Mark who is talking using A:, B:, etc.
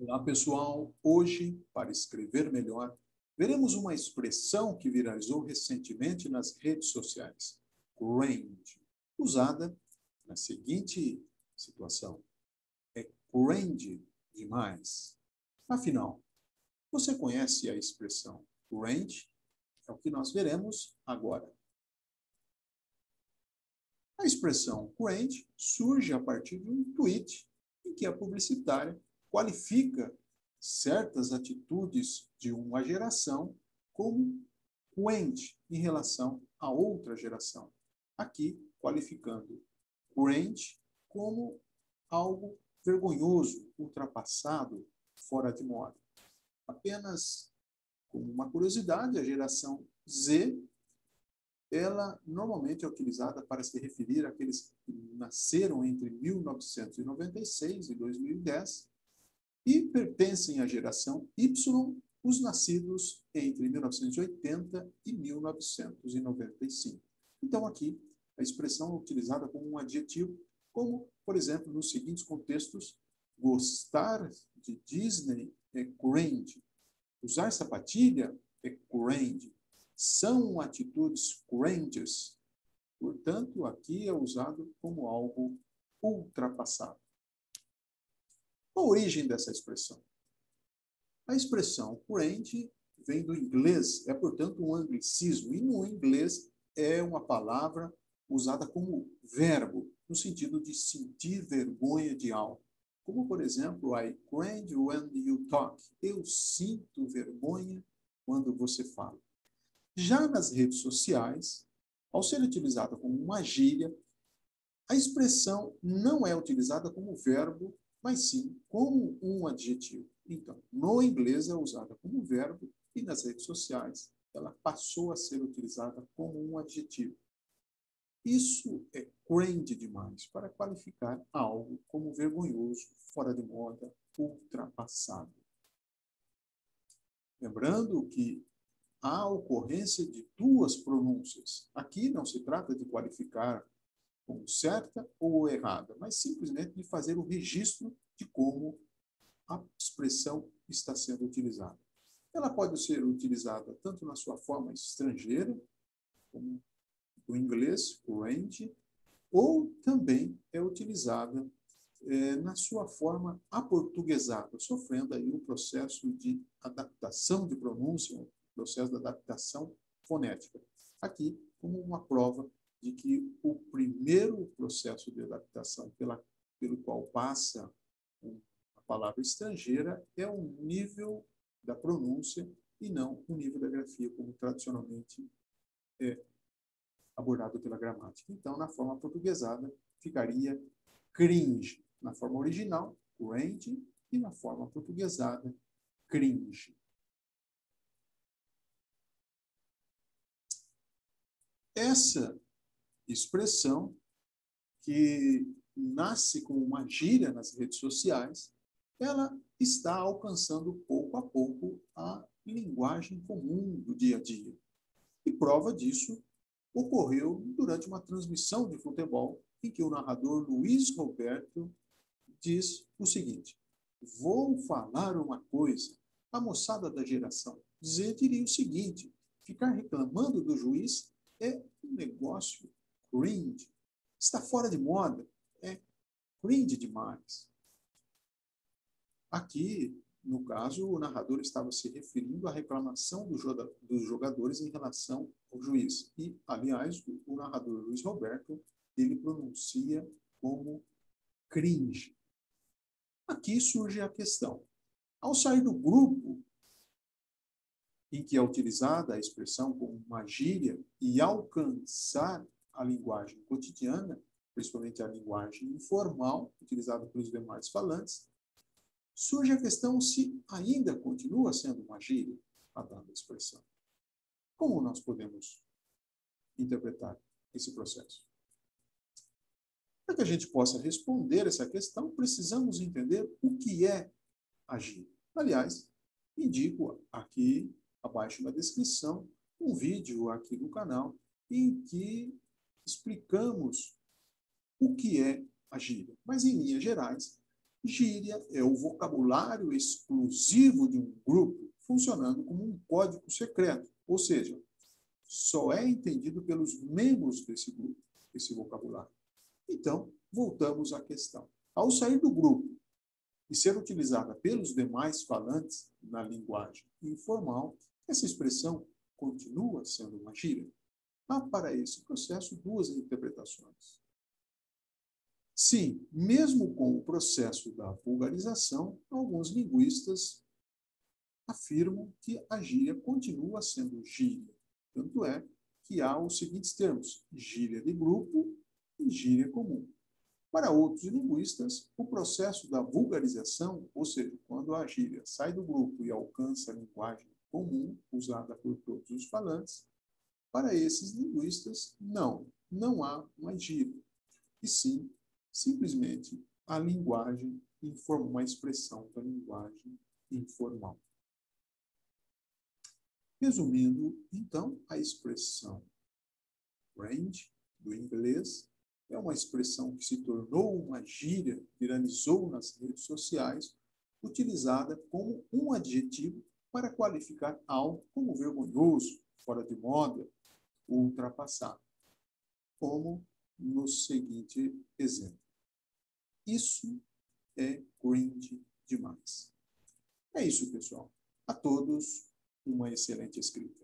A: Olá, pessoal. Hoje, para escrever melhor, veremos uma expressão que viralizou recentemente nas redes sociais, cringe, usada na seguinte situação: é cringe demais. Afinal, você conhece a expressão cringe? É o que nós veremos agora. A expressão cringe surge a partir de um tweet em que a publicitária qualifica certas atitudes de uma geração como cringe em relação a outra geração. Aqui, qualificando cringe como algo vergonhoso, ultrapassado, fora de moda. Apenas como uma curiosidade, a geração Z ela normalmente é utilizada para se referir àqueles que nasceram entre 1996 e 2010 e pertencem à geração Y, os nascidos entre 1980 e 1995. Então, aqui, a expressão é utilizada como um adjetivo, como, por exemplo, nos seguintes contextos: gostar de Disney é cringe, usar sapatilha é cringe, são atitudes cringes. Portanto, aqui é usado como algo ultrapassado. A origem dessa expressão? A expressão cringe vem do inglês, é, portanto, um anglicismo, e no inglês é uma palavra usada como verbo, no sentido de sentir vergonha de algo. Como, por exemplo, I cringe when you talk. Eu sinto vergonha quando você fala. Já nas redes sociais, ao ser utilizada como uma gíria, a expressão não é utilizada como verbo, mas sim como um adjetivo. Então, no inglês é usada como verbo e nas redes sociais ela passou a ser utilizada como um adjetivo. Isso é cringe demais para qualificar algo como vergonhoso, fora de moda, ultrapassado. Lembrando que há ocorrência de duas pronúncias. Aqui não se trata de qualificar como certa ou errada, mas simplesmente de fazer o registro de como a expressão está sendo utilizada. Ela pode ser utilizada tanto na sua forma estrangeira, como o inglês, cringe, ou também é utilizada na sua forma aportuguesada, sofrendo aí um processo de adaptação de pronúncia, um processo de adaptação fonética. Aqui, como uma prova de que o primeiro processo de adaptação pelo qual passa a palavra estrangeira é o nível da pronúncia e não o nível da grafia, como tradicionalmente é abordado pela gramática. Então, na forma portuguesada, ficaria cringe. Na forma original, cringe, e na forma portuguesada, cringe. Essa expressão, que nasce como uma gíria nas redes sociais, ela está alcançando pouco a pouco a linguagem comum do dia a dia. E prova disso ocorreu durante uma transmissão de futebol em que o narrador Luiz Roberto diz o seguinte: vou falar uma coisa. A moçada da geração Z diria o seguinte: ficar reclamando do juiz é um negócio cringe. Está fora de moda. É cringe demais. Aqui, no caso, o narrador estava se referindo à reclamação dos jogadores em relação ao juiz. E, aliás, o narrador Luiz Roberto, ele pronuncia como cringe. Aqui surge a questão. Ao sair do grupo em que é utilizada a expressão como uma gíria e alcançar a linguagem cotidiana, principalmente a linguagem informal, utilizada pelos demais falantes, surge a questão se ainda continua sendo uma gíria a dada expressão. Como nós podemos interpretar esse processo? Para que a gente possa responder essa questão, precisamos entender o que é a gíria. Aliás, indico aqui abaixo na descrição um vídeo aqui no canal em que explicamos o que é a gíria. Mas, em linhas gerais, Gíria é o vocabulário exclusivo de um grupo, funcionando como um código secreto, ou seja, só é entendido pelos membros desse grupo, esse vocabulário. Então, voltamos à questão. Ao sair do grupo e ser utilizada pelos demais falantes na linguagem informal, essa expressão continua sendo uma gíria. Há para esse processo duas interpretações. Sim, mesmo com o processo da vulgarização, alguns linguistas afirmam que a gíria continua sendo gíria. Tanto é que há os seguintes termos: gíria de grupo e gíria comum. Para outros linguistas, o processo da vulgarização, ou seja, quando a gíria sai do grupo e alcança a linguagem comum, usada por todos os falantes, para esses linguistas, não há uma gíria, e sim, simplesmente, a linguagem informal, uma expressão da linguagem informal. Resumindo, então, a expressão range, do inglês, é uma expressão que se tornou uma gíria, viralizou nas redes sociais, utilizada como um adjetivo para qualificar algo como vergonhoso, fora de moda, ultrapassado. Como no seguinte exemplo: isso é cringe demais. É isso, pessoal. A todos, uma excelente escrita.